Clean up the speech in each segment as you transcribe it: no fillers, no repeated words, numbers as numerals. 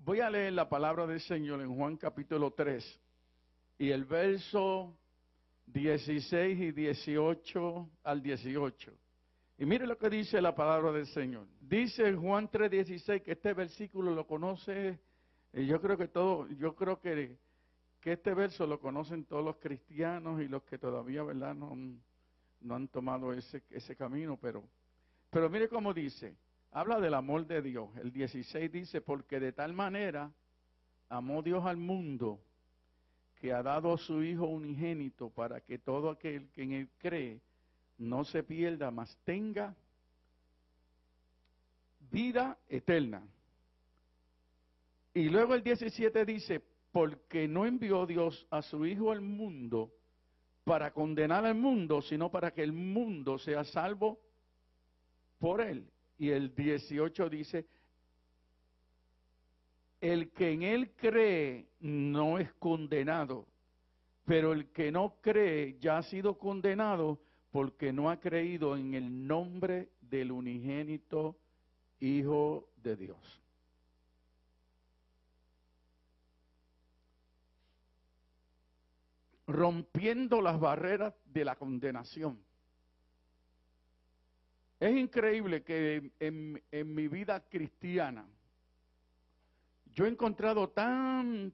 Voy a leer la palabra del Señor en Juan capítulo 3 y el verso 16 y 18 al 18. Y mire lo que dice la palabra del Señor. Dice en Juan 3:16 que este versículo lo conoce, yo creo que este verso lo conocen todos los cristianos y los que todavía, ¿verdad?, no han tomado ese camino, pero mire cómo dice. Habla del amor de Dios. El 16 dice, porque de tal manera amó Dios al mundo, que ha dado a su Hijo unigénito, para que todo aquel que en Él cree no se pierda, mas tenga vida eterna. Y luego el 17 dice, porque no envió Dios a su Hijo al mundo para condenar al mundo, sino para que el mundo sea salvo por Él. Y el 18 dice, el que en Él cree no es condenado, pero el que no cree ya ha sido condenado porque no ha creído en el nombre del unigénito Hijo de Dios. Rompiendo las barreras de la condenación. Es increíble que en mi vida cristiana yo he encontrado tantos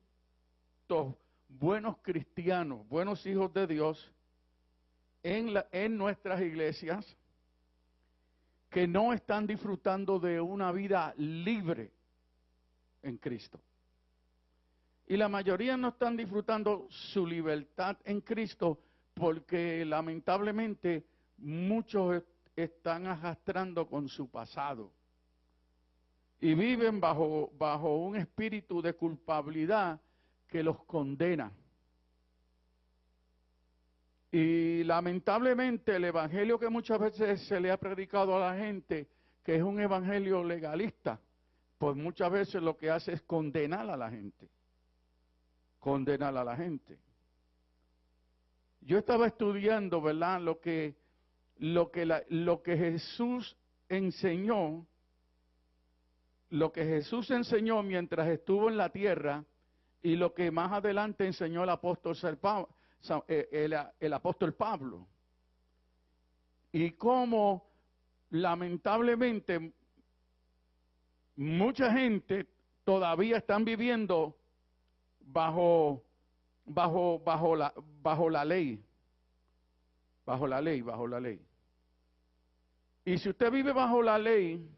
buenos cristianos, buenos hijos de Dios en nuestras iglesias que no están disfrutando de una vida libre en Cristo. Y la mayoría no están disfrutando su libertad en Cristo porque lamentablemente muchos están arrastrando con su pasado y viven bajo un espíritu de culpabilidad que los condena. Y lamentablemente el evangelio que muchas veces se le ha predicado a la gente, que es un evangelio legalista, pues muchas veces lo que hace es condenar a la gente. Condenar a la gente. Yo estaba estudiando, ¿verdad?, lo que Jesús enseñó, mientras estuvo en la tierra y lo que más adelante enseñó el apóstol Pablo. Y cómo lamentablemente mucha gente todavía están viviendo bajo la ley. Bajo la ley. Y si usted vive bajo la ley,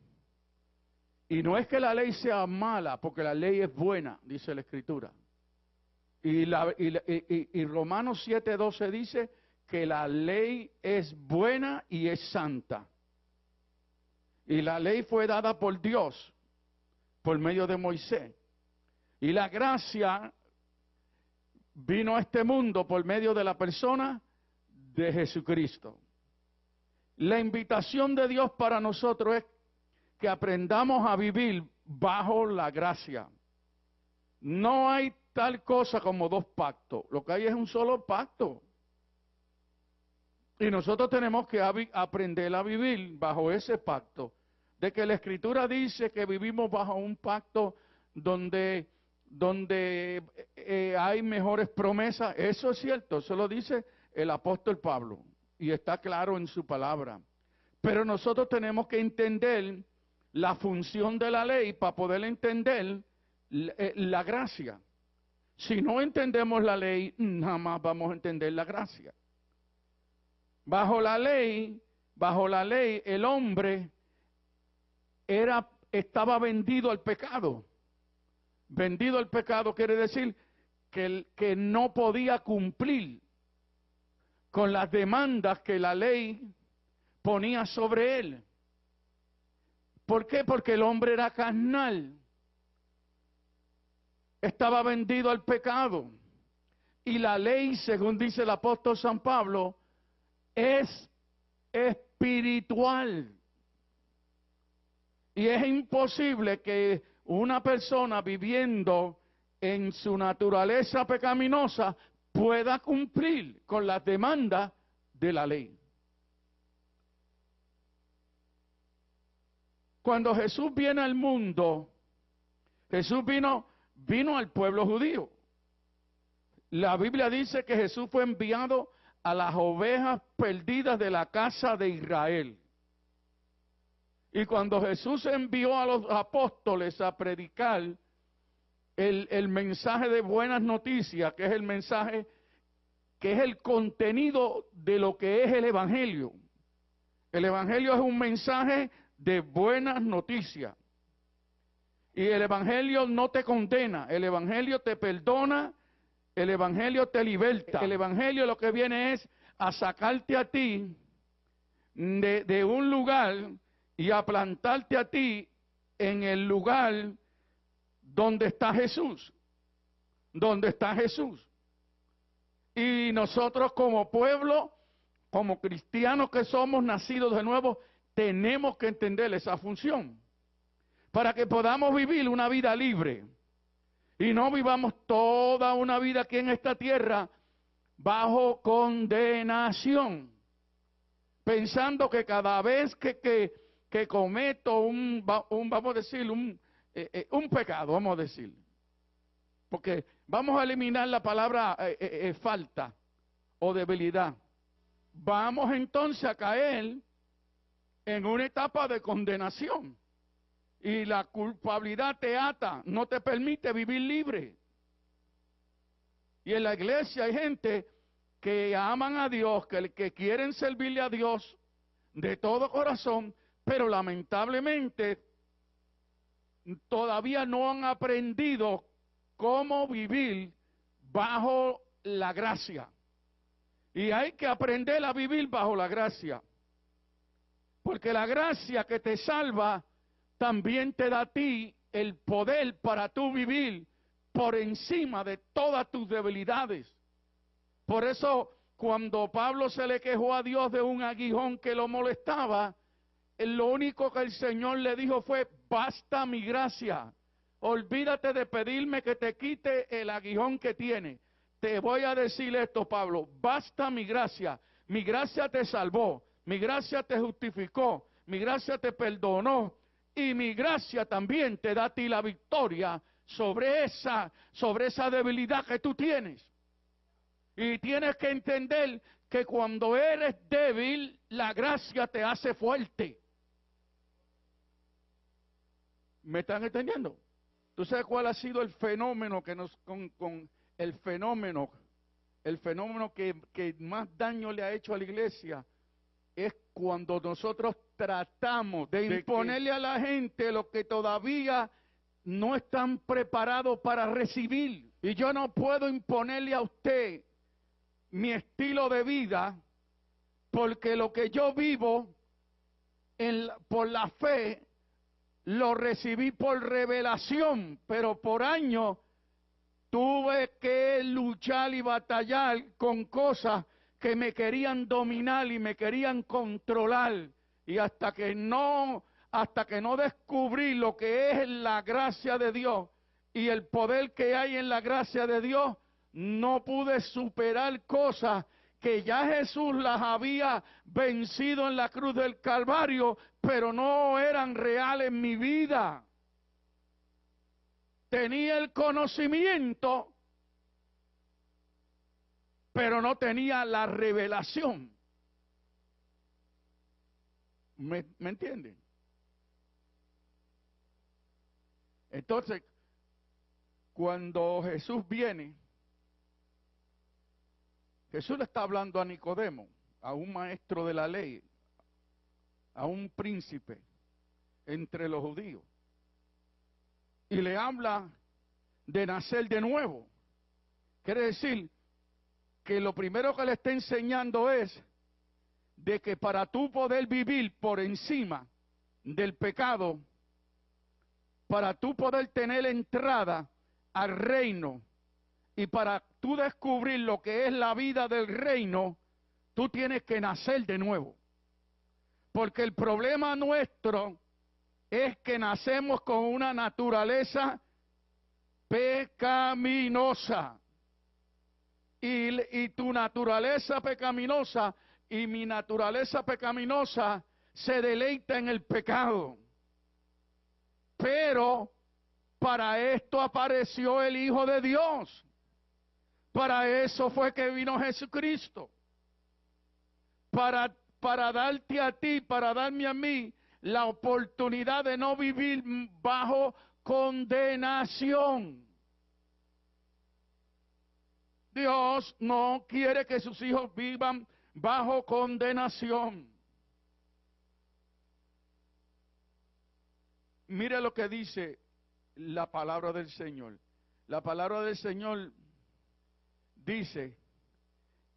y no es que la ley sea mala, porque la ley es buena, dice la Escritura. Y Romanos 7:12 dice que la ley es buena y es santa. Y la ley fue dada por Dios, por medio de Moisés. Y la gracia vino a este mundo por medio de la persona de Jesucristo. La invitación de Dios para nosotros es que aprendamos a vivir bajo la gracia. No hay tal cosa como dos pactos. Lo que hay es un solo pacto. Y nosotros tenemos que aprender a vivir bajo ese pacto. De que la Escritura dice que vivimos bajo un pacto donde hay mejores promesas. Eso es cierto, eso lo dice el apóstol Pablo. Y está claro en su palabra. Pero nosotros tenemos que entender la función de la ley para poder entender la gracia. Si no entendemos la ley, jamás vamos a entender la gracia. Bajo la ley, el hombre estaba vendido al pecado. Vendido al pecado quiere decir que no podía cumplir con las demandas que la ley ponía sobre él. ¿Por qué? Porque el hombre era carnal. Estaba vendido al pecado. Y la ley, según dice el apóstol San Pablo, es espiritual. Y es imposible que una persona viviendo en su naturaleza pecaminosa pueda cumplir con las demandas de la ley. Cuando Jesús viene al mundo, Jesús vino al pueblo judío. La Biblia dice que Jesús fue enviado a las ovejas perdidas de la casa de Israel. Y cuando Jesús envió a los apóstoles a predicar el mensaje de buenas noticias, que es el mensaje, que es el contenido de lo que es el Evangelio. El Evangelio es un mensaje de buenas noticias. Y el Evangelio no te condena, el Evangelio te perdona, el Evangelio te liberta. El Evangelio lo que viene es a sacarte a ti de un lugar y a plantarte a ti en el lugar donde está Jesús. Donde está Jesús. Y nosotros como pueblo, como cristianos que somos nacidos de nuevo, tenemos que entender esa función. Para que podamos vivir una vida libre. Y no vivamos toda una vida aquí en esta tierra bajo condenación. Pensando que cada vez que cometo vamos a decir, un pecado, vamos a decir. Porque vamos a eliminar la palabra falta o debilidad. Vamos entonces a caer en una etapa de condenación. Y la culpabilidad te ata, no te permite vivir libre. Y en la iglesia hay gente que aman a Dios, que quieren servirle a Dios de todo corazón, pero lamentablemente todavía no han aprendido cómo vivir bajo la gracia. Y hay que aprender a vivir bajo la gracia. Porque la gracia que te salva también te da a ti el poder para tú vivir por encima de todas tus debilidades. Por eso, cuando Pablo se le quejó a Dios de un aguijón que lo molestaba, lo único que el Señor le dijo fue: basta mi gracia. Olvídate de pedirme que te quite el aguijón que tiene. Te voy a decir esto, Pablo: basta mi gracia. Mi gracia te salvó, mi gracia te justificó, mi gracia te perdonó. Y mi gracia también te da a ti la victoria sobre esa debilidad que tú tienes. Y tienes que entender que cuando eres débil, la gracia te hace fuerte. ¿Me están entendiendo? ¿Tú sabes cuál ha sido el fenómeno que el fenómeno que más daño le ha hecho a la iglesia? Es cuando nosotros tratamos de imponerle a la gente lo que todavía no están preparados para recibir. Y yo no puedo imponerle a usted mi estilo de vida, porque lo que yo vivo por la fe lo recibí por revelación, pero por años tuve que luchar y batallar con cosas que me querían dominar y me querían controlar. Y hasta que no descubrí lo que es la gracia de Dios y el poder que hay en la gracia de Dios, no pude superar cosas que ya Jesús las había vencido en la cruz del Calvario, pero no eran reales en mi vida. Tenía el conocimiento, pero no tenía la revelación. ¿Me entienden? Entonces, cuando Jesús viene, Jesús le está hablando a Nicodemo, a un maestro de la ley, a un príncipe entre los judíos, y le habla de nacer de nuevo. Quiere decir que lo primero que le está enseñando es de que para tú poder vivir por encima del pecado, para tú poder tener entrada al reino y para tú descubrir lo que es la vida del reino, tú tienes que nacer de nuevo. Porque el problema nuestro es que nacemos con una naturaleza pecaminosa. Y tu naturaleza pecaminosa y mi naturaleza pecaminosa se deleita en el pecado. Pero Para esto apareció el Hijo de Dios. Para eso fue que vino Jesucristo. Para darte a ti, para darme a mí la oportunidad de no vivir bajo condenación. Dios no quiere que sus hijos vivan bajo condenación. Mire lo que dice la palabra del Señor. La palabra del Señor dice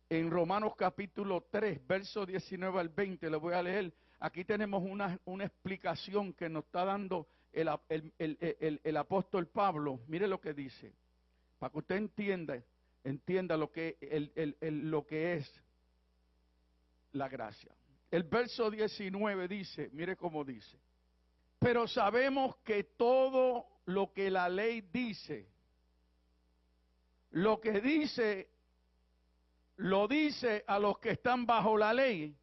en Romanos capítulo 3, verso 19 al 20, le voy a leer. Aquí tenemos una explicación que nos está dando el apóstol Pablo. Mire lo que dice, para que usted entienda lo que es la gracia. El verso 19 dice, mire cómo dice: pero sabemos que todo lo que la ley dice, lo que dice, lo dice a los que están bajo la ley,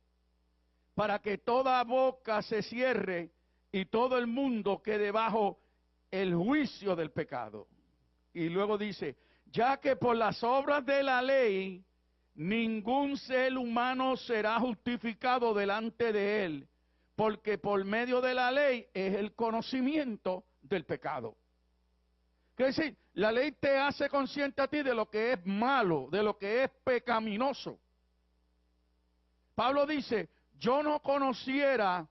para que toda boca se cierre y todo el mundo quede bajo el juicio del pecado. Y luego dice, ya que por las obras de la ley ningún ser humano será justificado delante de él, porque por medio de la ley es el conocimiento del pecado. Quiere decir, la ley te hace consciente a ti de lo que es malo, de lo que es pecaminoso. Pablo dice, yo no conociera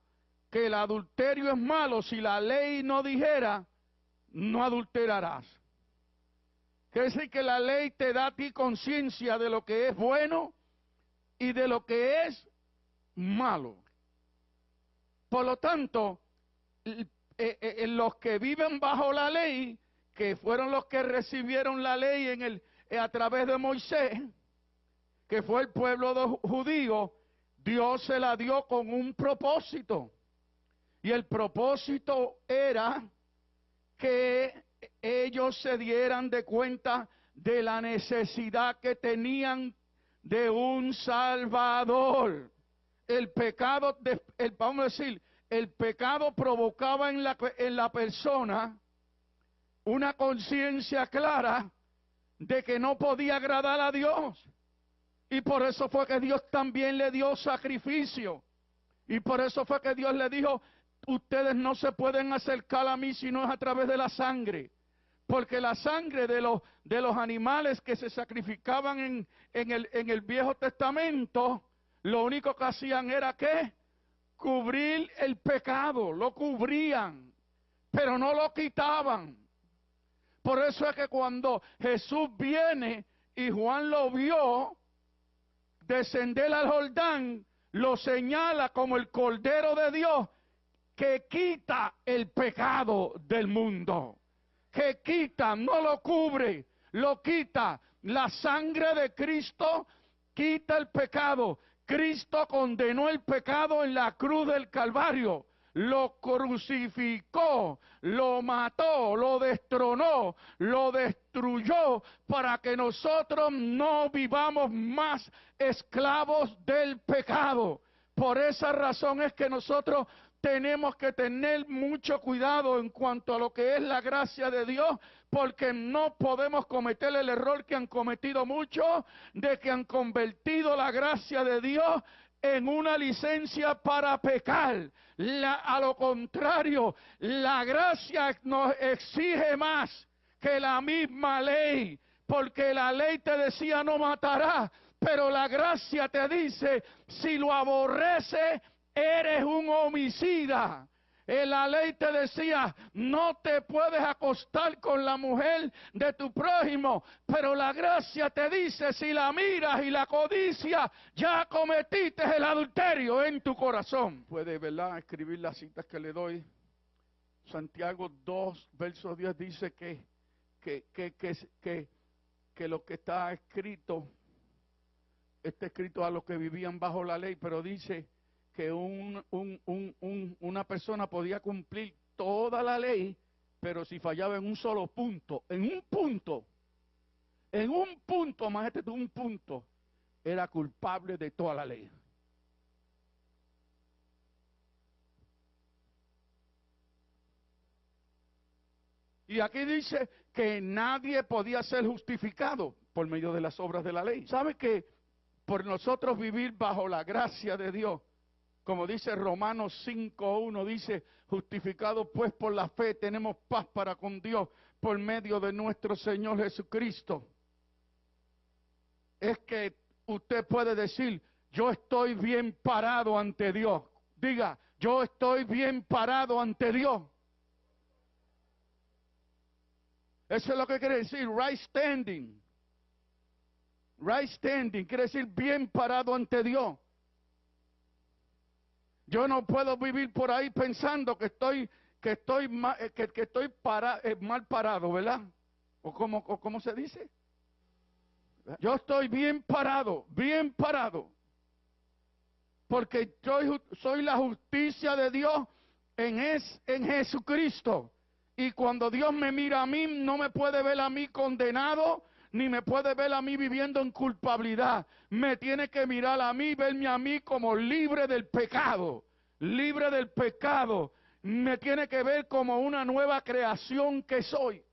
que el adulterio es malo si la ley no dijera, no adulterarás. Quiere decir que la ley te da a ti conciencia de lo que es bueno y de lo que es malo. Por lo tanto, los que viven bajo la ley, que fueron los que recibieron la ley a través de Moisés, que fue el pueblo judío, Dios se la dio con un propósito. Y el propósito era que ellos se dieran de cuenta de la necesidad que tenían de un Salvador. El pecado, vamos a decir, el pecado provocaba en la persona una conciencia clara de que no podía agradar a Dios. Y por eso fue que Dios también le dio sacrificio. Y por eso fue que Dios le dijo, ustedes no se pueden acercar a mí si no es a través de la sangre. Porque la sangre de los animales que se sacrificaban en el Viejo Testamento, lo único que hacían era ¿qué? Cubrir el pecado, lo cubrían, pero no lo quitaban. Por eso es que cuando Jesús viene y Juan lo vio descender al Jordán, lo señala como el Cordero de Dios que quita el pecado del mundo. Que quita, no lo cubre, lo quita. La sangre de Cristo quita el pecado. Cristo condenó el pecado en la cruz del Calvario. Lo crucificó, lo mató, lo destronó, lo destruyó para que nosotros no vivamos más esclavos del pecado. Por esa razón es que nosotros tenemos que tener mucho cuidado en cuanto a lo que es la gracia de Dios, porque no podemos cometer el error que han cometido muchos, de que han convertido la gracia de Dios en una licencia para pecar. A lo contrario, la gracia nos exige más que la misma ley, porque la ley te decía no matarás, pero la gracia te dice, si lo aborreces, eres un homicida. En la ley te decía, no te puedes acostar con la mujer de tu prójimo, pero la gracia te dice, si la miras y la codicias, ya cometiste el adulterio en tu corazón. Puede, ¿verdad?, escribir las citas que le doy. Santiago 2, verso 10 dice que lo que está escrito a los que vivían bajo la ley, pero dice que una persona podía cumplir toda la ley, pero si fallaba en un solo punto, más un punto, era culpable de toda la ley. Y aquí dice que nadie podía ser justificado por medio de las obras de la ley. ¿Sabe que por nosotros vivir bajo la gracia de Dios, como dice Romanos 5:1, dice, justificados pues por la fe, tenemos paz para con Dios por medio de nuestro Señor Jesucristo? Es que usted puede decir, yo estoy bien parado ante Dios. Diga, yo estoy bien parado ante Dios. Eso es lo que quiere decir, right standing. Right standing quiere decir bien parado ante Dios. Yo no puedo vivir por ahí pensando que estoy mal parado, ¿verdad? ¿O cómo se dice? Yo estoy bien parado, porque soy la justicia de Dios en Jesucristo. Y cuando Dios me mira a mí, no me puede ver a mí condenado, ni me puede ver a mí viviendo en culpabilidad. Me tiene que mirar a mí, verme a mí como libre del pecado. Libre del pecado. Me tiene que ver como una nueva creación que soy.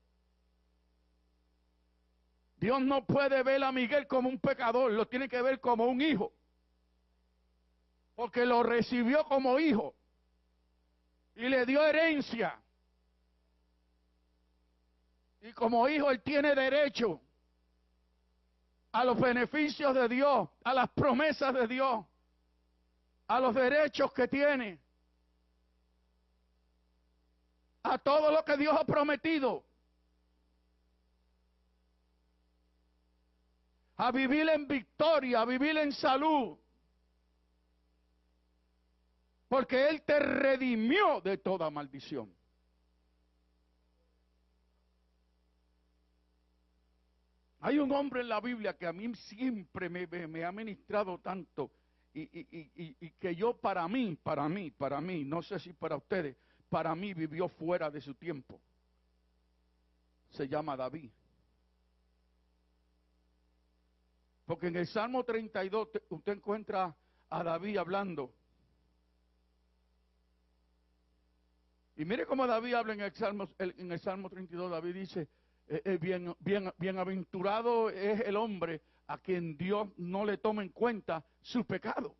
Dios no puede ver a Miguel como un pecador, lo tiene que ver como un hijo. Porque lo recibió como hijo. Y le dio herencia. Y como hijo él tiene derecho a los beneficios de Dios, a las promesas de Dios, a los derechos que tiene, a todo lo que Dios ha prometido, a vivir en victoria, a vivir en salud, porque Él te redimió de toda maldición. Hay un hombre en la Biblia que a mí siempre me ha ministrado tanto y que yo para mí, no sé si para ustedes, para mí vivió fuera de su tiempo. Se llama David. Porque en el Salmo 32 usted encuentra a David hablando. Y mire cómo David habla en el Salmo 32, David dice, bienaventurado es el hombre a quien Dios no le toma en cuenta su pecado.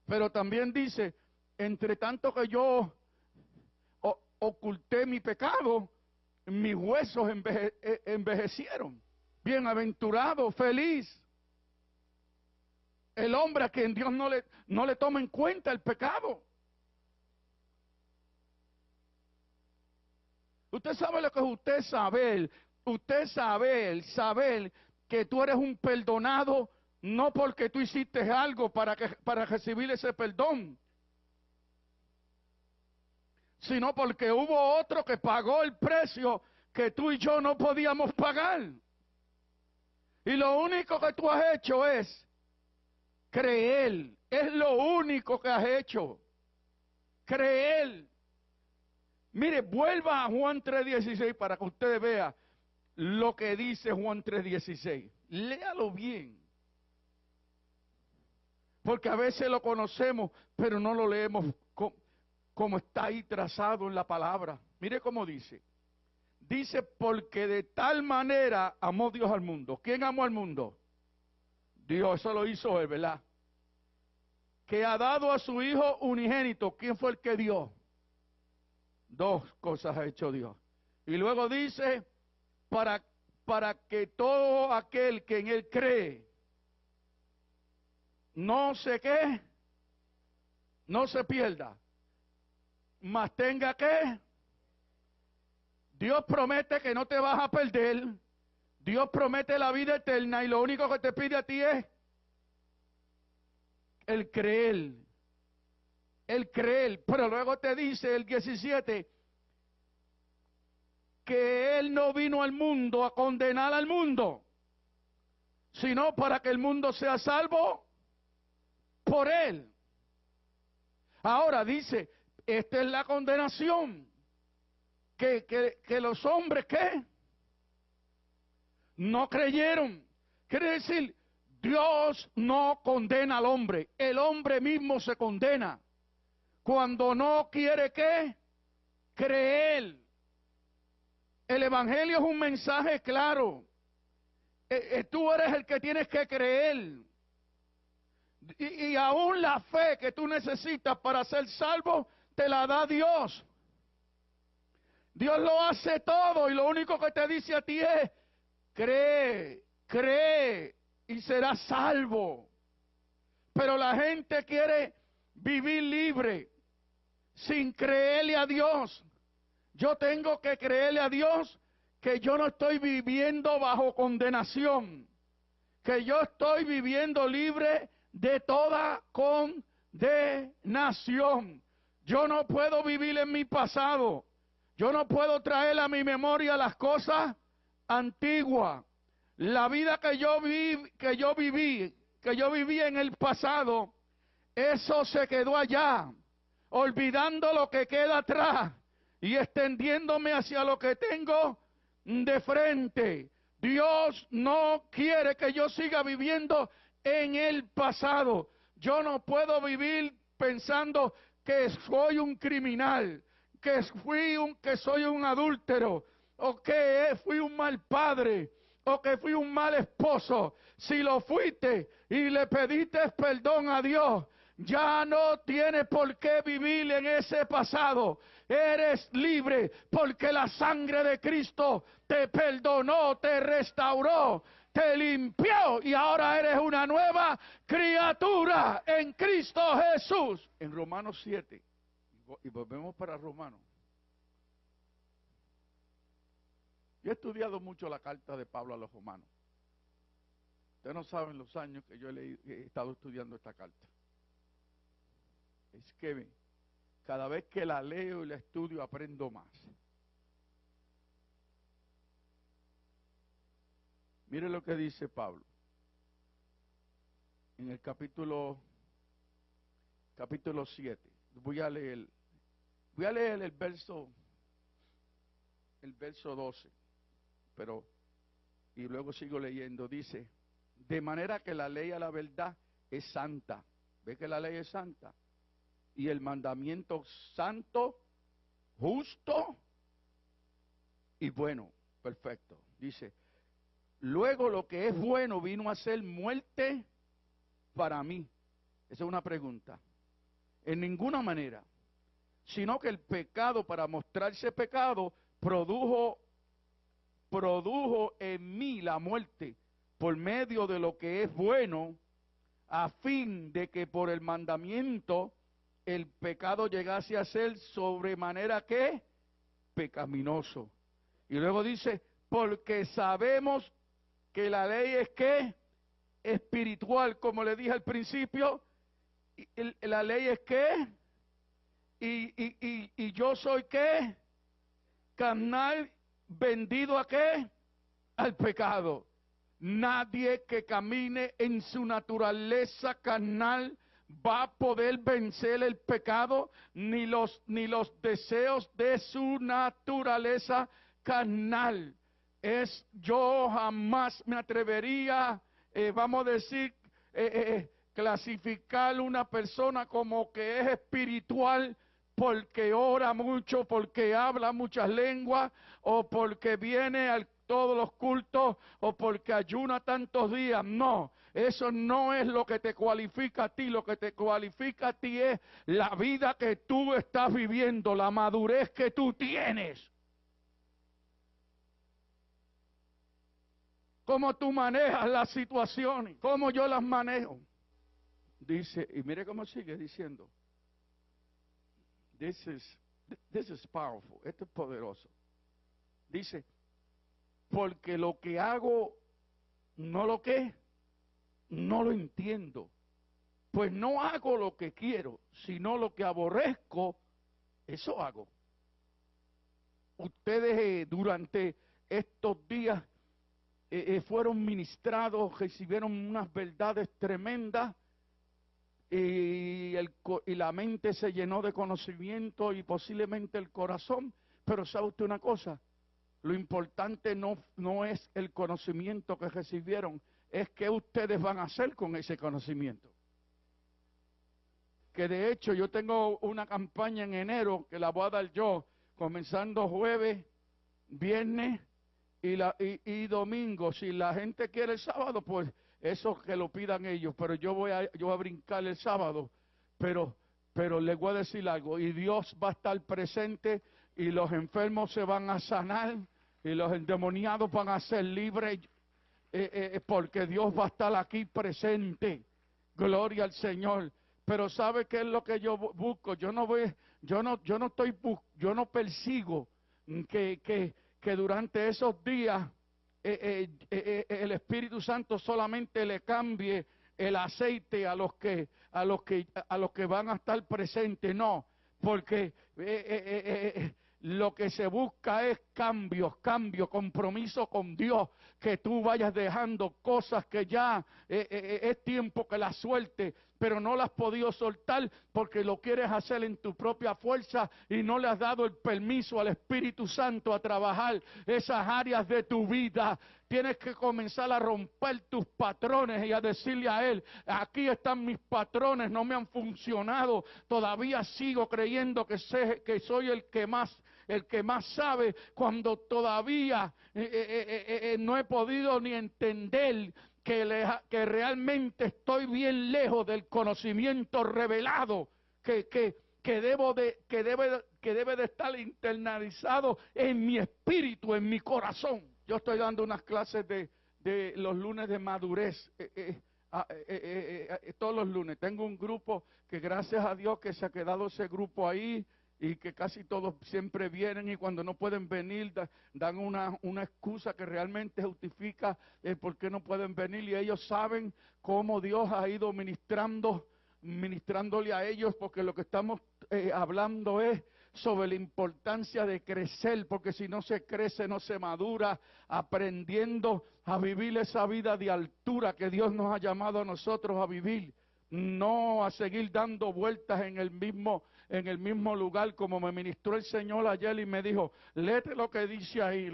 Pero también dice, entre tanto que yo oculté mi pecado, mis huesos envejecieron. Bienaventurado, feliz, el hombre a quien Dios no le toma en cuenta el pecado. Usted sabe lo que es usted saber que tú eres un perdonado, no porque tú hiciste algo para recibir ese perdón, sino porque hubo otro que pagó el precio que tú y yo no podíamos pagar. Y lo único que tú has hecho es creer. Es lo único que has hecho. Creer. Mire, vuelva a Juan 3:16 para que usted vea lo que dice Juan 3:16. Léalo bien. Porque a veces lo conocemos, pero no lo leemos como está ahí trazado en la palabra. Mire cómo dice. Dice, porque de tal manera amó Dios al mundo. ¿Quién amó al mundo? Dios, eso lo hizo Él, ¿verdad? Que ha dado a su Hijo unigénito. ¿Quién fue el que dio? Dos cosas ha hecho Dios. Y luego dice, para que todo aquel que en Él cree, no se pierda, mas tenga que. Dios promete que no te vas a perder. Dios promete la vida eterna y lo único que te pide a ti es el creer. El creer. Pero luego te dice el 17 que Él no vino al mundo a condenar al mundo, sino para que el mundo sea salvo por Él. Ahora dice, esta es la condenación. Que los hombres, ¿qué? No creyeron. Quiere decir, Dios no condena al hombre. El hombre mismo se condena. Cuando no quiere, ¿qué? creer. El Evangelio es un mensaje claro. Tú eres el que tienes que creer. Y aún la fe que tú necesitas para ser salvo, te la da Dios. Dios lo hace todo y lo único que te dice a ti es, cree y serás salvo. Pero la gente quiere vivir libre sin creerle a Dios. Yo tengo que creerle a Dios que yo no estoy viviendo bajo condenación, que yo estoy viviendo libre de toda condenación. Yo no puedo vivir en mi pasado. Yo no puedo traer a mi memoria las cosas antiguas. La vida que yo viví en el pasado, eso se quedó allá, olvidando lo que queda atrás y extendiéndome hacia lo que tengo de frente. Dios no quiere que yo siga viviendo en el pasado. Yo no puedo vivir pensando que soy un criminal, que soy un adúltero, o que fui un mal padre, o que fui un mal esposo. Si lo fuiste y le pediste perdón a Dios, ya no tienes por qué vivir en ese pasado. Eres libre porque la sangre de Cristo te perdonó, te restauró, te limpió y ahora eres una nueva criatura en Cristo Jesús. En Romanos 7, y volvemos para Romanos. Yo he estudiado mucho la carta de Pablo a los romanos. Ustedes no saben los años que yo he estado estudiando esta carta. Es que cada vez que la leo y la estudio aprendo más. Mire lo que dice Pablo en el capítulo 7. Voy a leer el verso 12, y luego sigo leyendo. Dice, de manera que la ley a la verdad es santa. ¿Ve que la ley es santa? Y el mandamiento santo, justo y bueno. Perfecto. Dice, luego lo que es bueno vino a ser muerte para mí. Esa es una pregunta. En ninguna manera. Sino que el pecado, para mostrarse pecado, produjo en mí la muerte por medio de lo que es bueno, a fin de que por el mandamiento el pecado llegase a ser sobremanera que pecaminoso. Y luego dice, porque sabemos que la ley es que espiritual, como le dije al principio, la ley es que, y yo soy que carnal, vendido a qué, al pecado. Nadie que camine en su naturaleza carnal va a poder vencer el pecado, ni los deseos de su naturaleza carnal. Yo jamás me atrevería, vamos a decir, clasificar una persona como que es espiritual porque ora mucho, porque habla muchas lenguas, o porque viene a todos los cultos, o porque ayuna tantos días. No, eso no es lo que te cualifica a ti. Lo que te cualifica a ti es la vida que tú estás viviendo, la madurez que tú tienes. Cómo tú manejas las situaciones, cómo yo las manejo. Dice, y mire cómo sigue diciendo. This is powerful. Esto es poderoso. Dice, porque lo que hago, no lo entiendo. Pues no hago lo que quiero, sino lo que aborrezco, eso hago. Ustedes durante estos días fueron ministrados, recibieron unas verdades tremendas. Y la mente se llenó de conocimiento y posiblemente el corazón, pero ¿sabe usted una cosa? Lo importante no es el conocimiento que recibieron, es qué ustedes van a hacer con ese conocimiento. Que de hecho yo tengo una campaña en enero que la voy a dar yo, comenzando jueves, viernes y domingo. Si la gente quiere el sábado, pues eso que lo pidan ellos, pero yo voy a brincar el sábado, pero les voy a decir algo, y Dios va a estar presente, y los enfermos se van a sanar, y los endemoniados van a ser libres, porque Dios va a estar aquí presente. Gloria al Señor. Pero ¿sabe qué es lo que yo busco? Yo no persigo que durante esos días el Espíritu Santo solamente le cambie el aceite a los que van a estar presentes. No, porque lo que se busca es cambio, compromiso con Dios, que tú vayas dejando cosas que ya es tiempo que las suelte, pero no las has podido soltar porque lo quieres hacer en tu propia fuerza y no le has dado el permiso al Espíritu Santo a trabajar esas áreas de tu vida. Tienes que comenzar a romper tus patrones y a decirle a Él, aquí están mis patrones, no me han funcionado, todavía sigo creyendo que soy el que más sabe, cuando todavía no he podido ni entender que realmente estoy bien lejos del conocimiento revelado que debe de estar internalizado en mi espíritu, en mi corazón. Yo estoy dando unas clases de los lunes de madurez, todos los lunes. Tengo un grupo que gracias a Dios que se ha quedado ese grupo ahí, y que casi todos siempre vienen, y cuando no pueden venir dan una excusa que realmente justifica por qué no pueden venir, y ellos saben cómo Dios ha ido ministrándole a ellos, porque lo que estamos hablando es sobre la importancia de crecer, porque si no se crece, no se madura, aprendiendo a vivir esa vida de altura que Dios nos ha llamado a nosotros a vivir, no a seguir dando vueltas en el mismo lugar, como me ministró el Señor ayer y me dijo, léete lo que dice ahí,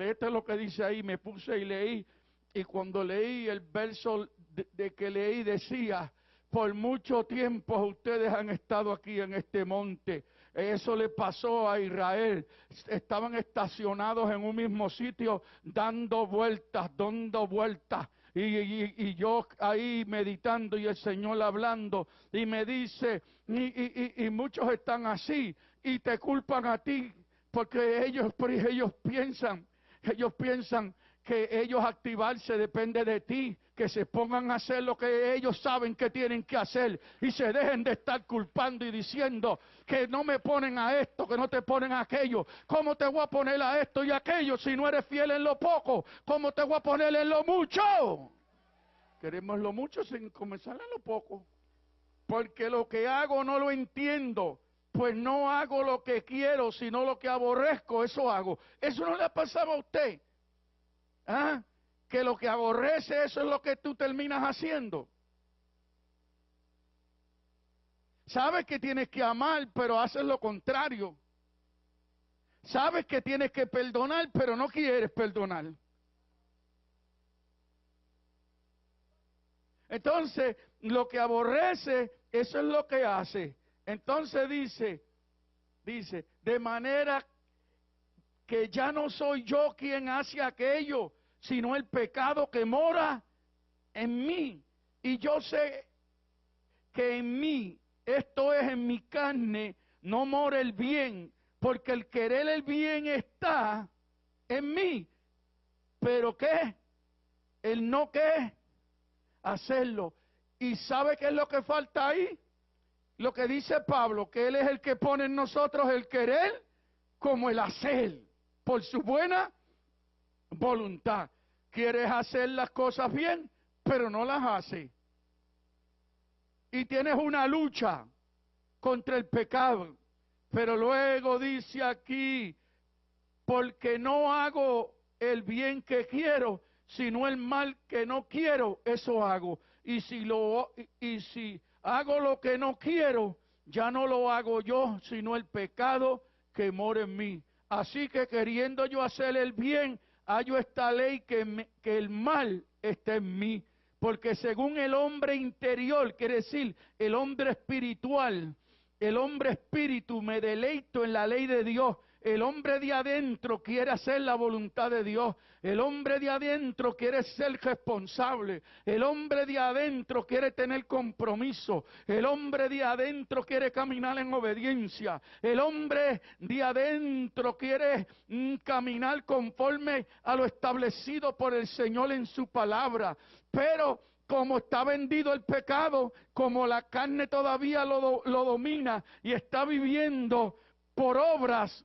me puse y leí, y cuando leí el verso de que leí decía, por mucho tiempo ustedes han estado aquí en este monte. Eso le pasó a Israel. Estaban estacionados en un mismo sitio, dando vueltas. Y yo ahí meditando y el Señor hablando. Y me dice, y muchos están así y te culpan a ti, porque ellos piensan que ellos activarse depende de ti, que se pongan a hacer lo que ellos saben que tienen que hacer y se dejen de estar culpando y diciendo que no me ponen a esto, que no te ponen a aquello. ¿Cómo te voy a poner a esto y aquello si no eres fiel en lo poco? ¿Cómo te voy a poner en lo mucho? Queremos lo mucho sin comenzar en lo poco, porque lo que hago no lo entiendo. Pues no hago lo que quiero, sino lo que aborrezco, eso hago. Eso no le pasaba a usted. ¿Ah? Que lo que aborrece, eso es lo que tú terminas haciendo. Sabes que tienes que amar, pero haces lo contrario. Sabes que tienes que perdonar, pero no quieres perdonar. Entonces, lo que aborrece, eso es lo que hace. Entonces dice, de manera que ya no soy yo quien hace aquello, sino el pecado que mora en mí. Y yo sé que en mí, esto es en mi carne, no mora el bien, porque el querer el bien está en mí. Pero ¿qué? El no qué, hacerlo. ¿Y sabe qué es lo que falta ahí? Lo que dice Pablo, que Él es el que pone en nosotros el querer como el hacer, por su buena voluntad. Quieres hacer las cosas bien, pero no las haces. Y tienes una lucha contra el pecado. Pero luego dice aquí, porque no hago el bien que quiero, sino el mal que no quiero, eso hago. Y si hago lo que no quiero, ya no lo hago yo, sino el pecado que mora en mí. Así que queriendo yo hacer el bien, hallo esta ley que el mal está en mí. Porque según el hombre interior, quiere decir el hombre espiritual, el hombre espíritu, me deleito en la ley de Dios, El hombre de adentro quiere hacer la voluntad de Dios. El hombre de adentro quiere ser responsable. El hombre de adentro quiere tener compromiso. El hombre de adentro quiere caminar en obediencia. El hombre de adentro quiere caminar conforme a lo establecido por el Señor en su palabra. Pero como está vendido el pecado, como la carne todavía lo domina y está viviendo por obras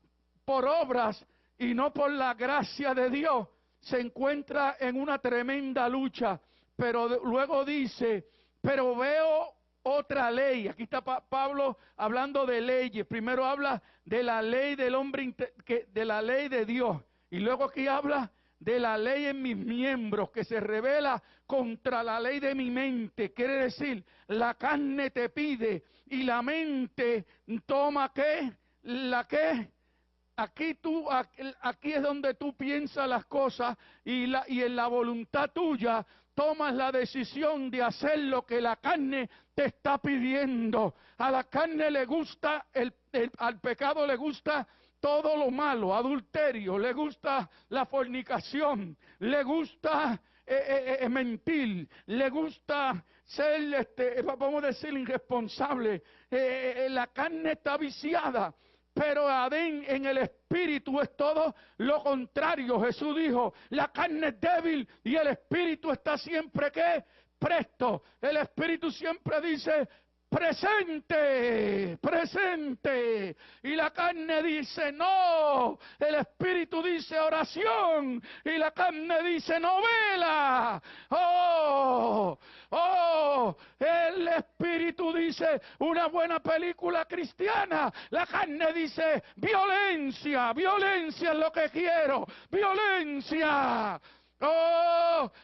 y no por la gracia de Dios, se encuentra en una tremenda lucha. Pero luego dice, pero veo otra ley. Aquí está Pablo hablando de leyes. Primero habla de la ley del hombre, de la ley de Dios. Y luego aquí habla de la ley en mis miembros, que se revela contra la ley de mi mente. Quiere decir, la carne te pide y la mente toma ¿qué? ¿La qué? Aquí es donde tú piensas las cosas y en la voluntad tuya tomas la decisión de hacer lo que la carne te está pidiendo. A la carne le gusta, al pecado le gusta todo lo malo, adulterio, le gusta la fornicación, le gusta mentir, le gusta ser, vamos a decir, irresponsable. La carne está viciada. Pero en el espíritu es todo lo contrario. Jesús dijo, la carne es débil y el espíritu está siempre ¿qué? Presto. El espíritu siempre dice presente, presente. Y la carne dice no. El espíritu dice oración y la carne dice novela. El espíritu dice una buena película cristiana. La carne dice violencia, violencia es lo que quiero, violencia.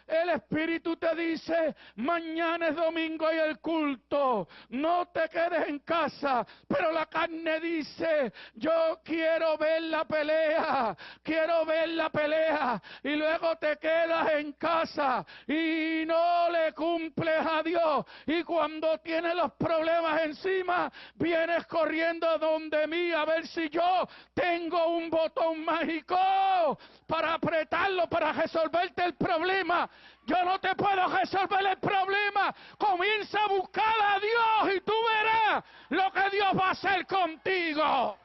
El espíritu te dice, mañana es domingo y el culto, no te quedes en casa. Pero la carne dice, yo quiero ver la pelea, quiero ver la pelea. Y luego te quedas en casa y no le cumples a Dios. Y cuando tienes los problemas encima, vienes corriendo donde mí a ver si yo tengo un botón mágico para apretarlo, para resolverte el problema. Yo no te puedo resolver el problema. Comienza a buscar a Dios y tú verás lo que Dios va a hacer contigo.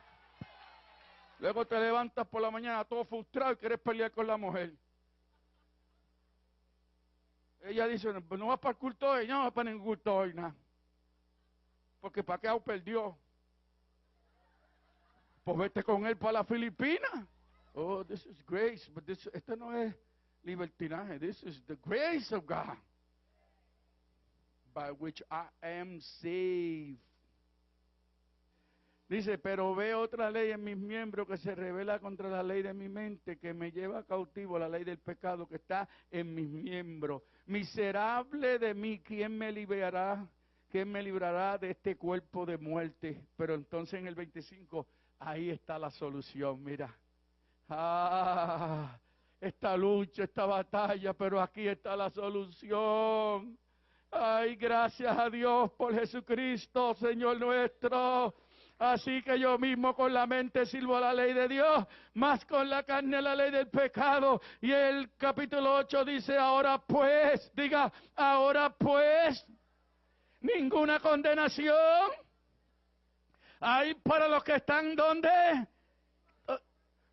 Luego te levantas por la mañana todo frustrado y quieres pelear con la mujer. Ella dice, no vas para el culto hoy, no vas para ningún culto hoy, nada. Porque para qué perdió. Pues vete con él para la Filipina. Oh, this is grace, but esto no es libertinaje. This is the grace of God, by which I am saved. Dice, pero veo otra ley en mis miembros que se revela contra la ley de mi mente, que me lleva cautivo la ley del pecado que está en mis miembros. Miserable de mí, ¿quién me librará? ¿Quién me librará de este cuerpo de muerte? Pero entonces en el 25, ahí está la solución, mira. Esta lucha, esta batalla, pero aquí está la solución. Ay, gracias a Dios por Jesucristo, Señor nuestro. Así que yo mismo con la mente sirvo a la ley de Dios, más con la carne a la ley del pecado. Y el capítulo 8 dice, ahora pues, diga, ahora pues, ninguna condenación hay para los que están donde,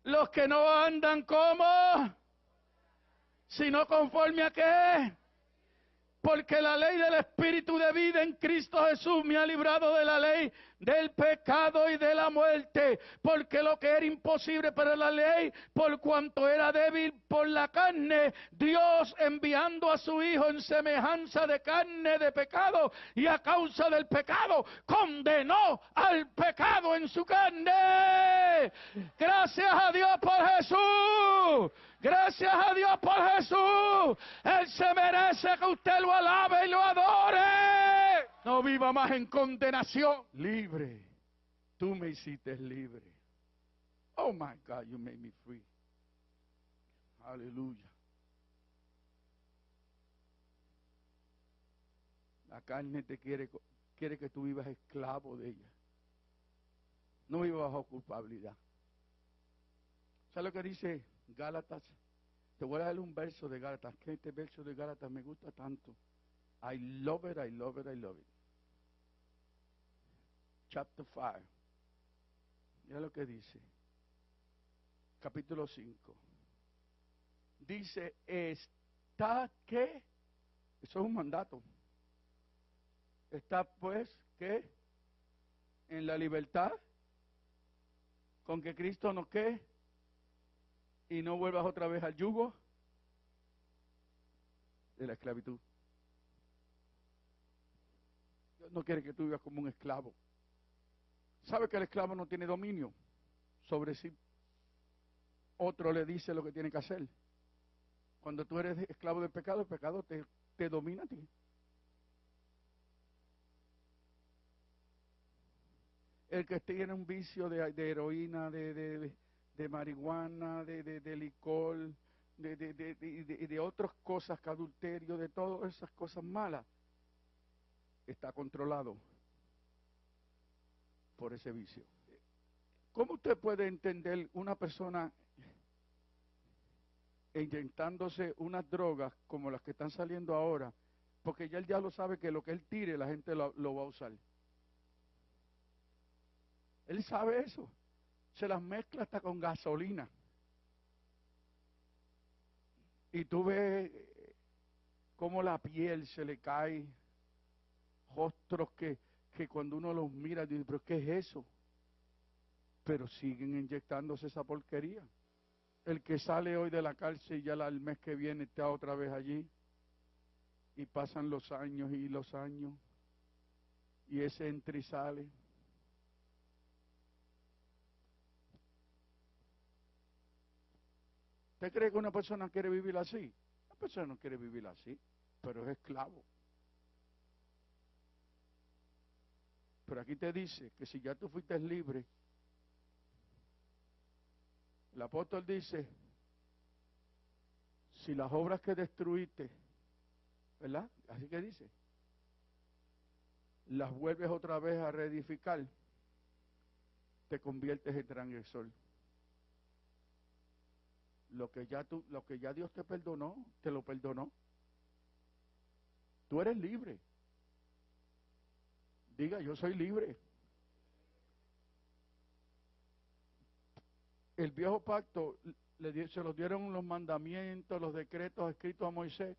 los que no andan como, sino conforme a qué. Porque la ley del Espíritu de vida en Cristo Jesús me ha librado de la ley del pecado y de la muerte. Porque lo que era imposible para la ley, por cuanto era débil por la carne, Dios enviando a su Hijo en semejanza de carne de pecado y a causa del pecado, condenó al pecado en su carne. Gracias a Dios por Jesús. Gracias a Dios por Jesús. Él se merece que usted lo alabe y lo adore. No viva más en condenación. Libre. Tú me hiciste libre. Oh my God, you made me free. Aleluya. La carne te quiere que tú vivas esclavo de ella. No vivas bajo culpabilidad. ¿Sabes lo que dice Gálatas? Te voy a dar un verso de Gálatas, que este verso de Gálatas me gusta tanto. I love it, I love it, I love it. Chapter 5. Mira lo que dice. Capítulo 5. Dice, está que, eso es un mandato. Está pues que en la libertad con que Cristo nos quede y no vuelvas otra vez al yugo de la esclavitud. Dios no quiere que tú vivas como un esclavo. ¿Sabe que el esclavo no tiene dominio sobre sí? Otro le dice lo que tiene que hacer. Cuando tú eres esclavo del pecado, el pecado te domina a ti. El que tiene un vicio de heroína, de marihuana, de licor, de otras cosas, que adulterio, de todas esas cosas malas, está controlado por ese vicio. ¿Cómo usted puede entender una persona inyectándose unas drogas como las que están saliendo ahora? Porque ya el diablo sabe que lo que él tire, la gente lo va a usar. Él sabe eso. Se las mezcla hasta con gasolina. Y tú ves cómo la piel se le cae, rostros que cuando uno los mira, dice, pero ¿qué es eso? Pero siguen inyectándose esa porquería. El que sale hoy de la cárcel, ya el mes que viene está otra vez allí. Y pasan los años y los años. Y ese entra y sale. ¿Usted cree que una persona quiere vivir así? Una persona no quiere vivir así, pero es esclavo. Pero aquí te dice que si ya tú fuiste libre, el apóstol dice, si las obras que destruiste, ¿verdad? Así que dice, las vuelves otra vez a reedificar, te conviertes en transgresor. Lo que ya Dios te perdonó, te lo perdonó. Tú eres libre. Diga, yo soy libre. El viejo pacto se los dieron los mandamientos, los decretos escritos a Moisés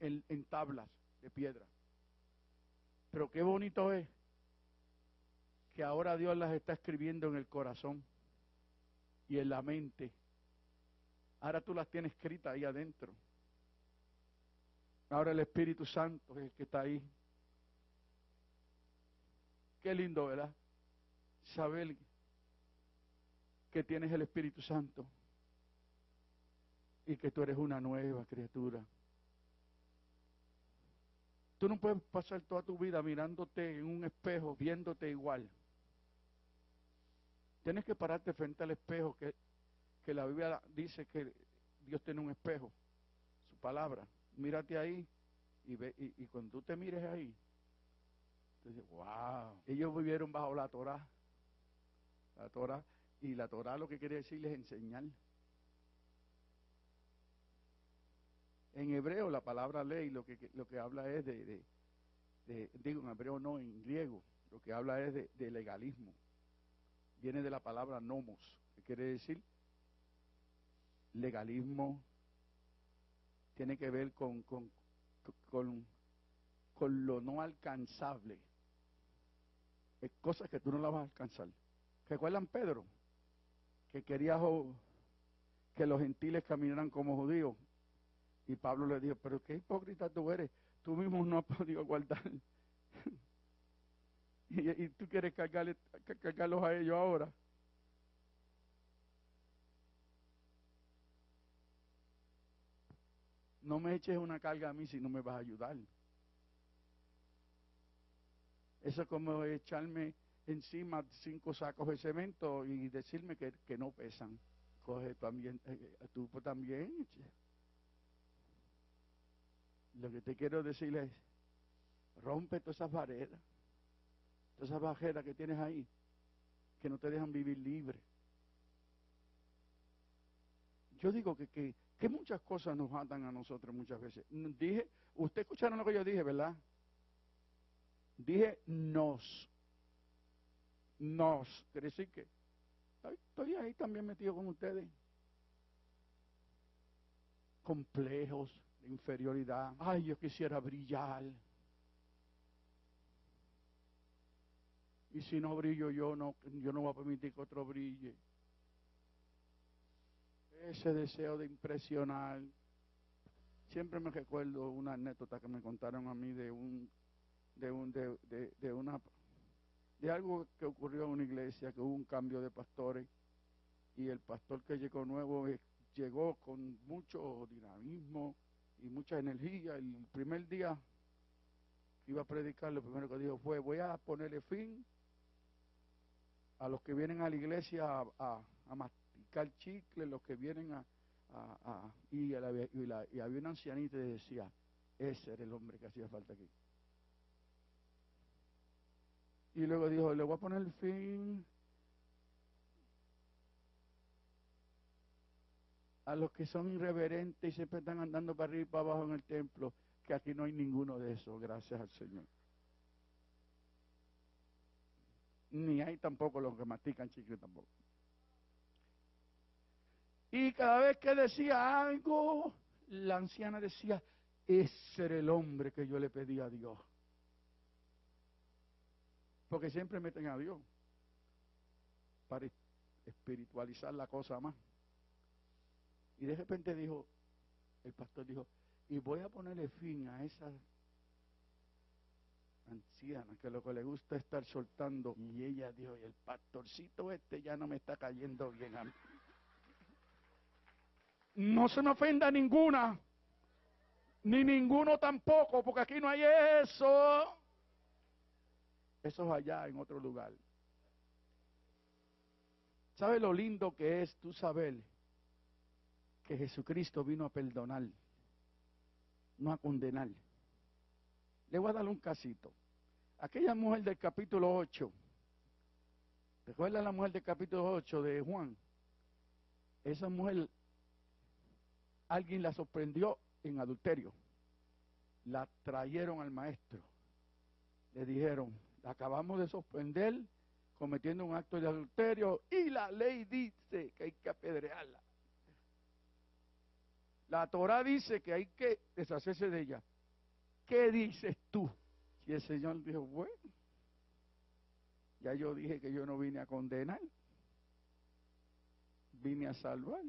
en tablas de piedra. Pero qué bonito es que ahora Dios las está escribiendo en el corazón y en la mente. Ahora tú las tienes escritas ahí adentro. Ahora el Espíritu Santo es el que está ahí. Qué lindo, ¿verdad? Saber que tienes el Espíritu Santo y que tú eres una nueva criatura. Tú no puedes pasar toda tu vida mirándote en un espejo, viéndote igual. Tienes que pararte frente al espejo, que la Biblia dice que Dios tiene un espejo, su palabra. Mírate ahí y cuando tú te mires ahí, tú dices, wow, ellos vivieron bajo la Torá. La Torá, y la Torá lo que quiere decir es enseñar. En hebreo la palabra ley lo que habla es digo en hebreo no, en griego, lo que habla es de legalismo. Viene de la palabra nomos, que quiere decir legalismo, tiene que ver con lo no alcanzable. Es cosas que tú no las vas a alcanzar. ¿Recuerdan Pedro? Que quería que los gentiles caminaran como judíos. Y Pablo le dijo, pero qué hipócrita tú eres. Tú mismo no has podido guardar. y tú quieres cargarlos a ellos ahora. No me eches una carga a mí si no me vas a ayudar. Eso es como echarme encima 5 sacos de cemento y decirme que no pesan. Coge también, tú también. Lo que te quiero decir es, rompe todas esas barreras que tienes ahí, que no te dejan vivir libre. Yo digo que muchas cosas nos atan a nosotros muchas veces. Dije, usted escucharon lo que yo dije, ¿verdad? Dije nos. Quiere decir que estoy ahí también metido con ustedes. Complejos de inferioridad. Ay, yo quisiera brillar. Y si no brillo yo no voy a permitir que otro brille. Ese deseo de impresionar. Siempre me recuerdo una anécdota que me contaron a mí de algo que ocurrió en una iglesia, que hubo un cambio de pastores y el pastor que llegó nuevo llegó con mucho dinamismo y mucha energía. El primer día que iba a predicar, lo primero que dijo fue: voy a ponerle fin a los que vienen a la iglesia a masticar chicle, los que vienen y había una ancianita y decía: ese era el hombre que hacía falta aquí. Y luego dijo: le voy a poner fin a los que son irreverentes y siempre están andando para arriba y para abajo en el templo, que aquí no hay ninguno de esos, gracias al Señor. Ni hay tampoco los que mastican chicle tampoco. Y cada vez que decía algo, la anciana decía: ese era el hombre que yo le pedí a Dios. Porque siempre meten a Dios para espiritualizar la cosa más. Y de repente el pastor dijo: y voy a ponerle fin a esa anciana que lo que le gusta es estar soltando. Y ella dijo: y el pastorcito ya no me está cayendo bien a mí. No se me ofenda ninguna, ni ninguno tampoco, porque aquí no hay eso. Eso es allá en otro lugar. ¿Sabe lo lindo que es tú saber que Jesucristo vino a perdonar, no a condenar? Le voy a dar un casito. Aquella mujer del capítulo 8, ¿recuerda la mujer del capítulo 8 de Juan? Esa mujer, alguien la sorprendió en adulterio. La trajeron al maestro. Le dijeron: la acabamos de sorprender cometiendo un acto de adulterio y la ley dice que hay que apedrearla. La Torá dice que hay que deshacerse de ella. ¿Qué dices tú? Y el Señor dijo: bueno, ya yo dije que yo no vine a condenar, vine a salvar.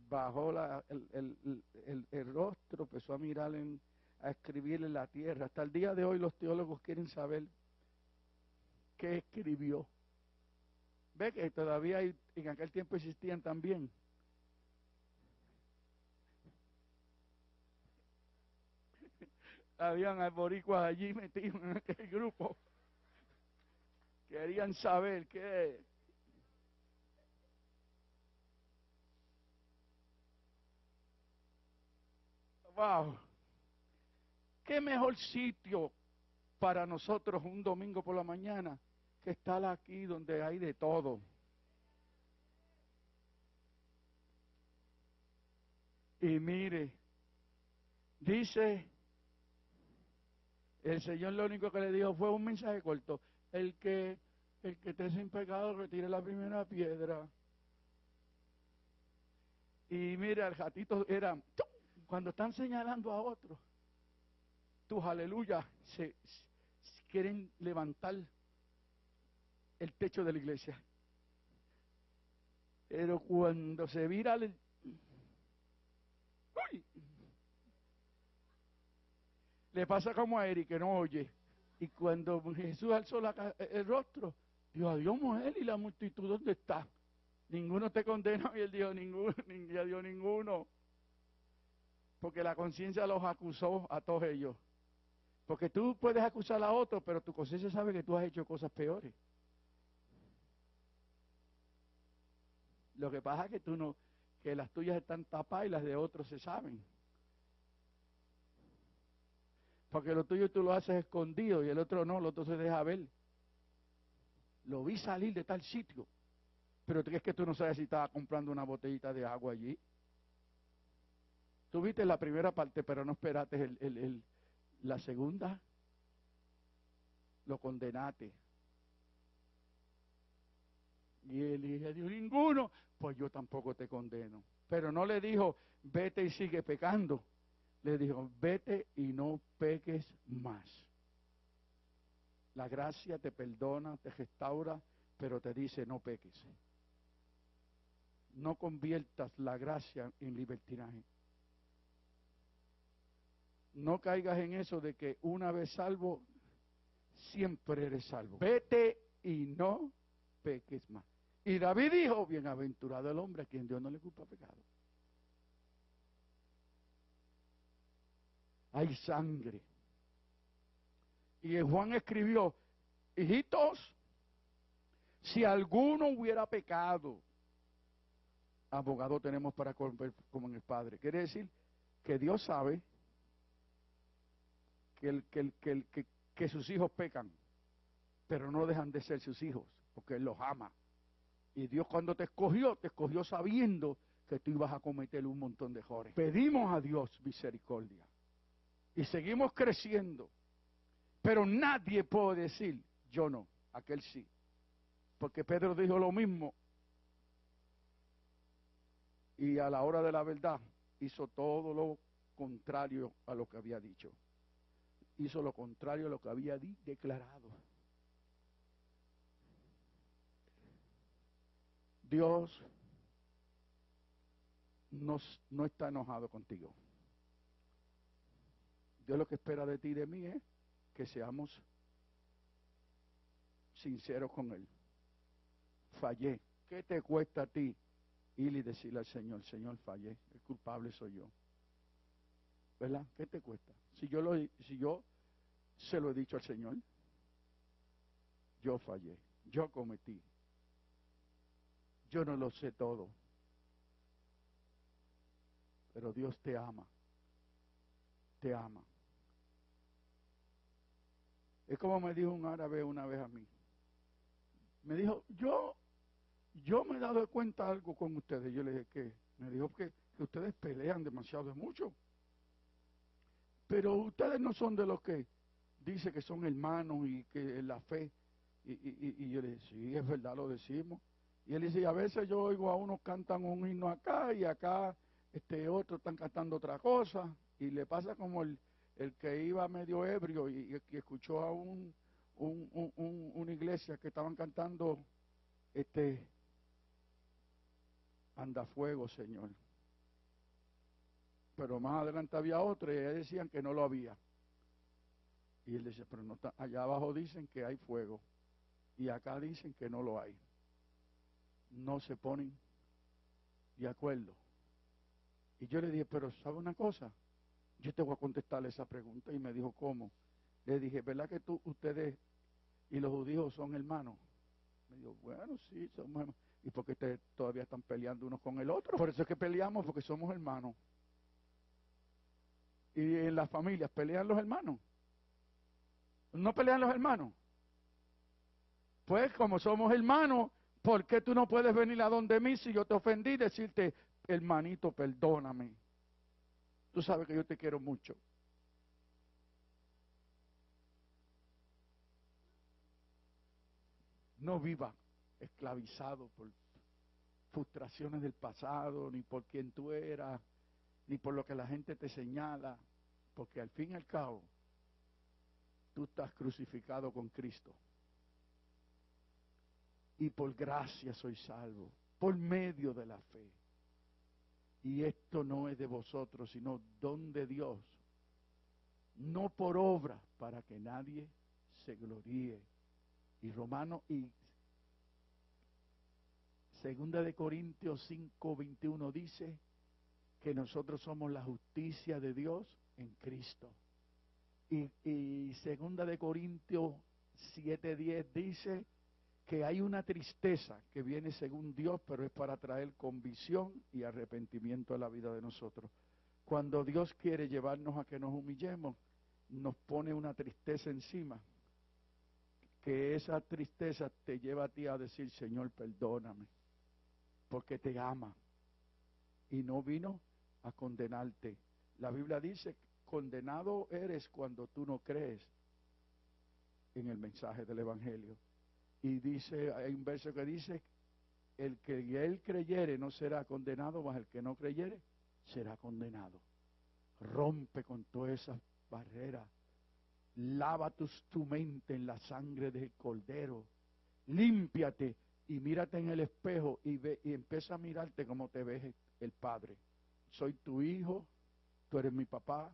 Bajó el rostro, empezó a mirar, a escribir en la tierra. Hasta el día de hoy los teólogos quieren saber qué escribió. Ve que todavía en aquel tiempo existían también. Habían alboricuas allí metidos en aquel grupo. Querían saber qué. Wow. ¿Qué mejor sitio para nosotros un domingo por la mañana que estar aquí donde hay de todo? Y mire, dice, el Señor lo único que le dijo fue un mensaje corto: el que esté sin pecado retire la primera piedra. Y mira, el gatito era, cuando están señalando a otros, tus aleluyas se quieren levantar el techo de la iglesia. Pero cuando se vira ¡uy! Le pasa como a Eric, que no oye. Y cuando Jesús alzó el rostro, dijo: adiós, mujer, y la multitud, ¿dónde está? Ninguno te condena. Y él dijo: ninguno, ni a Dios ninguno. Porque la conciencia los acusó a todos ellos. Porque tú puedes acusar a otros, pero tu conciencia sabe que tú has hecho cosas peores. Lo que pasa es que que las tuyas están tapadas y las de otros se saben. Porque lo tuyo tú lo haces escondido y el otro no, el otro se deja ver. Lo vi salir de tal sitio. Pero es que tú no sabes si estaba comprando una botellita de agua allí. Tú viste la primera parte, pero no esperaste la segunda. Lo condenaste. Y él dijo, ninguno. Pues yo tampoco te condeno. Pero no le dijo, vete y sigue pecando. Le dijo, vete y no peques más. La gracia te perdona, te restaura, pero te dice, no peques. No conviertas la gracia en libertinaje. No caigas en eso de que una vez salvo, siempre eres salvo. Vete y no peques más. Y David dijo, bienaventurado el hombre a quien Dios no le culpa pecado. Hay sangre. Y Juan escribió, hijitos, si alguno hubiera pecado, abogado tenemos para como en el Padre. Quiere decir que Dios sabe que sus hijos pecan, pero no dejan de ser sus hijos, porque Él los ama. Y Dios cuando te escogió sabiendo que tú ibas a cometer un montón de errores. Pedimos a Dios misericordia y seguimos creciendo, pero nadie puede decir, yo no, aquel sí. Porque Pedro dijo lo mismo y a la hora de la verdad hizo todo lo contrario a lo que había dicho. Hizo lo contrario a lo que había declarado. Dios no está enojado contigo. Dios lo que espera de ti y de mí es que seamos sinceros con Él. Fallé. ¿Qué te cuesta a ti ir y decirle al Señor, Señor, fallé, el culpable soy yo? ¿Verdad? ¿Qué te cuesta? Si yo se lo he dicho al Señor, yo fallé, yo cometí, yo no lo sé todo, pero Dios te ama, te ama. Es como me dijo un árabe una vez a mí. Me dijo, yo me he dado cuenta algo con ustedes. Yo le dije, ¿qué? Me dijo que ustedes pelean demasiado mucho. Pero ustedes no son de los que dice que son hermanos y que la fe. Y yo le dije, sí, es verdad, lo decimos. Y él dice, y a veces yo oigo a unos cantan un himno acá y acá otros están cantando otra cosa. Y le pasa como el que iba medio ebrio y escuchó a una iglesia que estaban cantando anda fuego, Señor. Pero más adelante había otro y ellos decían que no lo había. Y él dice, pero no está, allá abajo dicen que hay fuego y acá dicen que no lo hay. No se ponen de acuerdo. Y yo le dije, pero ¿sabe una cosa? Yo te voy a contestarle esa pregunta. Y me dijo, ¿cómo? Le dije, ¿verdad que ustedes y los judíos son hermanos? Me dijo, bueno, sí, somos hermanos. ¿Y por qué ustedes todavía están peleando unos con el otro? Por eso es que peleamos, porque somos hermanos. Y en las familias pelean los hermanos. ¿No pelean los hermanos? Pues como somos hermanos, ¿por qué tú no puedes venir a donde mí si yo te ofendí y decirte, hermanito, perdóname? Tú sabes que yo te quiero mucho. No viva esclavizado por frustraciones del pasado, ni por quien tú eras, ni por lo que la gente te señala, porque al fin y al cabo, tú estás crucificado con Cristo. Y por gracia soy salvo, por medio de la fe. Y esto no es de vosotros, sino don de Dios, no por obra, para que nadie se gloríe. Y segunda de Corintios 5:21 dice que nosotros somos la justicia de Dios en Cristo. Y segunda de Corintios 7:10 dice que hay una tristeza que viene según Dios, pero es para traer convicción y arrepentimiento a la vida de nosotros. Cuando Dios quiere llevarnos a que nos humillemos, nos pone una tristeza encima, que esa tristeza te lleva a ti a decir, Señor, perdóname. porque te ama y no vino a condenarte. La Biblia dice, condenado eres cuando tú no crees en el mensaje del Evangelio. Y dice, hay un verso que dice, el que él creyere no será condenado, mas el que no creyere será condenado. Rompe con todas esas barreras. Lava tu mente en la sangre del Cordero. Límpiate y mírate en el espejo y empieza a mirarte como te ve el Padre. Soy tu hijo, tú eres mi papá,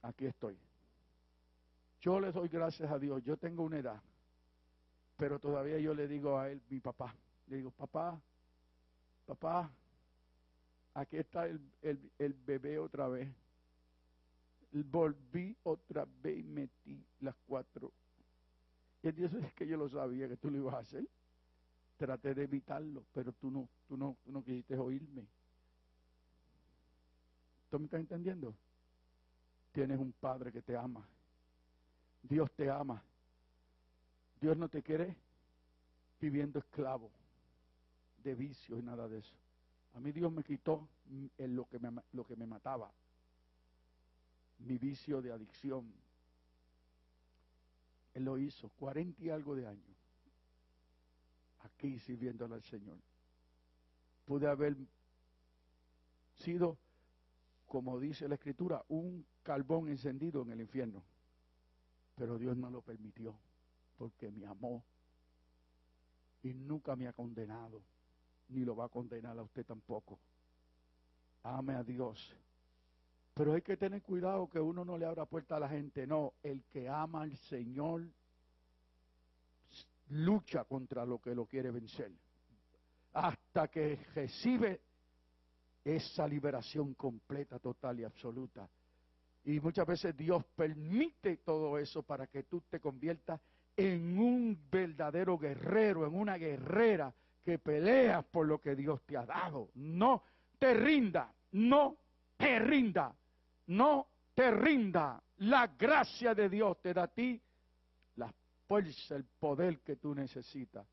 aquí estoy. Yo le doy gracias a Dios, yo tengo una edad, pero todavía yo le digo a él, mi papá, le digo, papá, aquí está el bebé otra vez. Volví otra vez y metí las 4. Y él dice, es que yo lo sabía que tú lo ibas a hacer. Traté de evitarlo, pero tú no quisiste oírme. ¿Tú me estás entendiendo? Tienes un Padre que te ama. Dios te ama. Dios no te quiere viviendo esclavo de vicios y nada de eso. A mí Dios me quitó lo que me mataba. Mi vicio de adicción. Él lo hizo 40 y algo de años. Aquí sirviéndole al Señor. Pude haber sido, como dice la Escritura, un carbón encendido en el infierno. Pero Dios no lo permitió, porque me amó y nunca me ha condenado, ni lo va a condenar a usted tampoco. Ame a Dios. Pero hay que tener cuidado que uno no le abra puerta a la gente. No, el que ama al Señor lucha contra lo que lo quiere vencer. Hasta que recibe esa liberación completa, total y absoluta. Y muchas veces Dios permite todo eso para que tú te conviertas en un verdadero guerrero, en una guerrera que peleas por lo que Dios te ha dado. No te rinda, no te rinda, no te rinda. La gracia de Dios te da a ti la fuerza, el poder que tú necesitas